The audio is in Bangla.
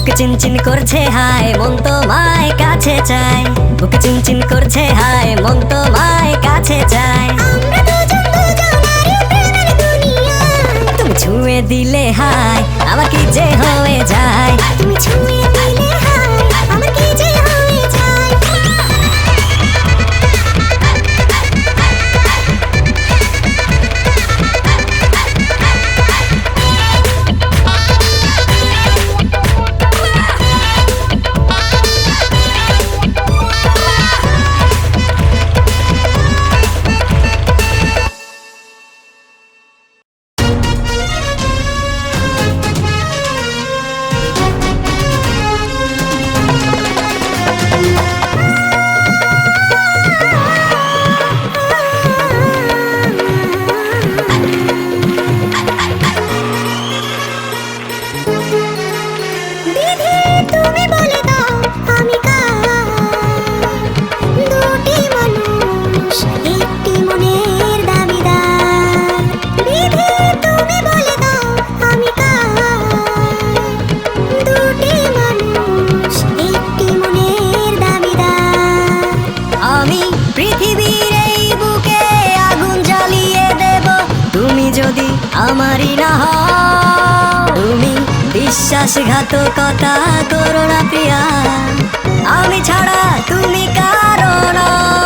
বুক চিনচিন করছে হায় মন তোমায় কাছে চায়, বুক চিনচিন করছে হায় মন তোমায় কাছে চায়। আমরা দুজন দুজনারই প্রেমের দুনিয়ায়। তুমি ছুঁয়ে দিলে হায় আমার কি যে হয়ে যায়, তুমি ছুঁয়ে দিলে হায় আমার কি যে হয়ে যায়। বিধি তুমি বলে দাও আমি কার, দুটি মানুষ একটি মনের দাবিদার। বিধি তুমি বলে দাও আমি কার, দুটি মানুষ একটি মনের দাবিদার। আমি পৃথিবীর এই বুকে আগুন জ্বালিয়ে দেব তুমি যদি আমারই না হও। তুমি বিশ্বাসঘাতকতা করো না প্রিয়া, আমি ছাড়া তুমি কারো নও।